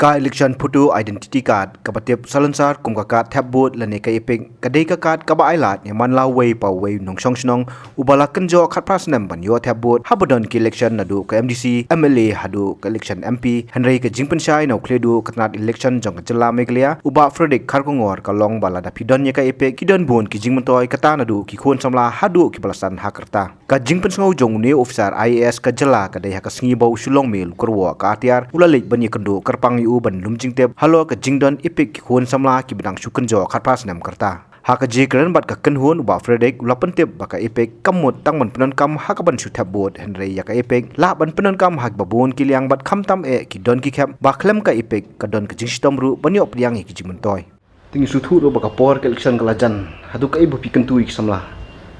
Ka election photo identity card kapatip salansar kum ka card tab board lane ka epek kadai ka card ka ba ailat ni man la wei pa wei nong song snong ubala kanjo khat pras nam ban yo tab board habodon ki election nadu ka MDC MLA hadu ka election MP Henry ka jingpen shai no kledu katnat election jong ka jilla Meghalaya uba Frederick Kharkongor ka long bala da pidon ye ka epek kidon bon ki jingmen toy kata nadu ki khon samla hadu ki balasan hakarta ka jingpen sngo jong ne officer IAS ka jilla ka dai ha ka sngi bau Shillong Mail Kyrwoh ka Atiar ulalek ban ye kendo karpang ban lum jingtep halo ka jingdon ipik khon samla ki bidang sukan jo khatpas nam karta ha ka jikran bat ka kanhun ba Frederick ulapan tep ba ka ipik kamut tangman penon kam ha ka ban su tab board Henry ya ka ipik la ban penon kam ha ba bon ki liang bat kham tam e ki don ki khap ba klem ka ipik ka don ka jingstom ru banyo priang ki jingmen toy ting su thu ro ba ka por ka election ka lajan hadu ka ibu pi kentu ik samla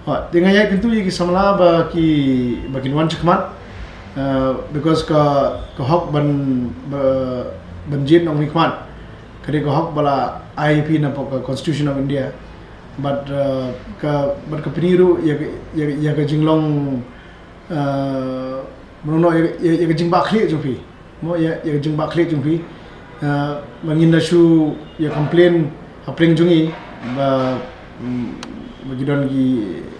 ha tinga ya kentu ik samla ba ki wan chakmat because ka hok ban banjir nong nikmat kade ko hak bala IEP na pok Constitution of India but ka peniru ya ka jinglong mono ya ka jingba khli jupi mo ya jingba khli jupi mangin shu ya complain apring jungi ba bagidon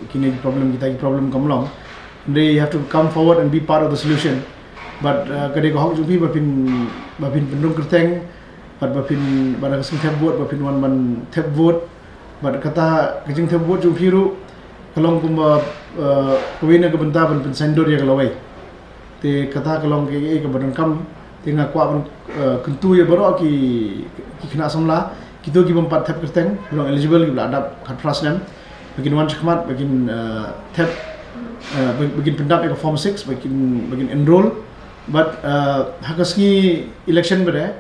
kini problem kita problem kamlong they have to come forward and be part of the solution but kade ko hak jupi bapin pendung kerteng bapin pada kesing tab vote bapin wan ban tab vote bad kata kejing tab vote ju phiru kalong kumba kawina ka benta ban sendor ya kalawai te kata kalong ke ka badan kam tinga kwa ban kentu ya baro ki kena samla kito ki bampat tab kerteng belum eligible ki adap khat prasnam bagin wan chakmat bagin tab bagin pendap ya form 6 bagin enroll but hakasngi election bere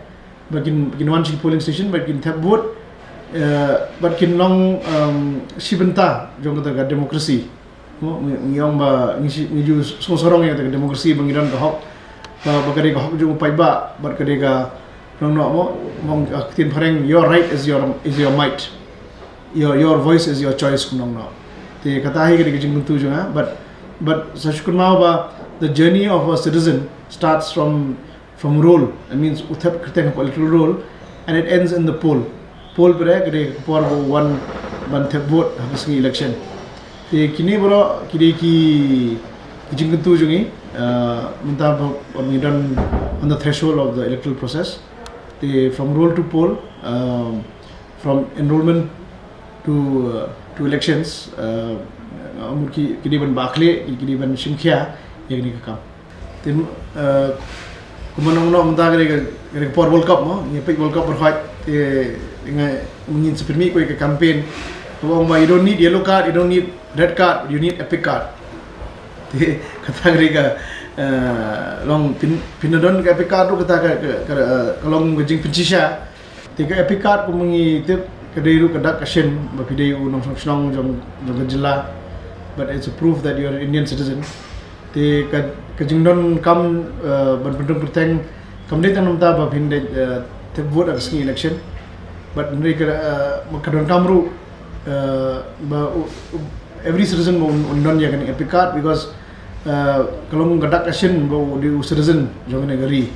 bagin one polling station bagin tab vote but kin long sibenta jong kata demokrasi mo ngiyong ba ngiju sorong ya kata demokrasi bangiran ka hok bagade ka hok jong pai ba but kade ka long no mo mong tin phareng your right is your might, your voice is your choice kunong no te kata hi kade jing tu jong but sashkun ma ba the journey of a citizen starts from role. It means uthap krite ka political role and it ends in the poll pere kade por one thap vote habis election te kini bro kide ki jingtu jungi minta pemilihan on the threshold of the electoral process te from role to poll from enrollment to elections amurki kide ban bakle kide ban simkhya yagni ka kam tim kumanong no menta kare por World Cup mo ngepik World Cup berkhait te dengan mungkin seperti ko ke campaign wong ma you don't need yellow card, you don't need red card, you need epic card te kata kare long pinodon ke epic card ru kata kalong gajing pencisha te ke epic card ko mungi te kadai ru kadak action ba pidai u nong snong jong jilla but it's a proof that you are an Indian citizen te kajingdon kam ban pendung perteng kamde tanam ta ba phinde te vote as election but nri kadon kamru ba every citizen mo undon ya kan epic card because kalong gadak action go di citizen jong ne gari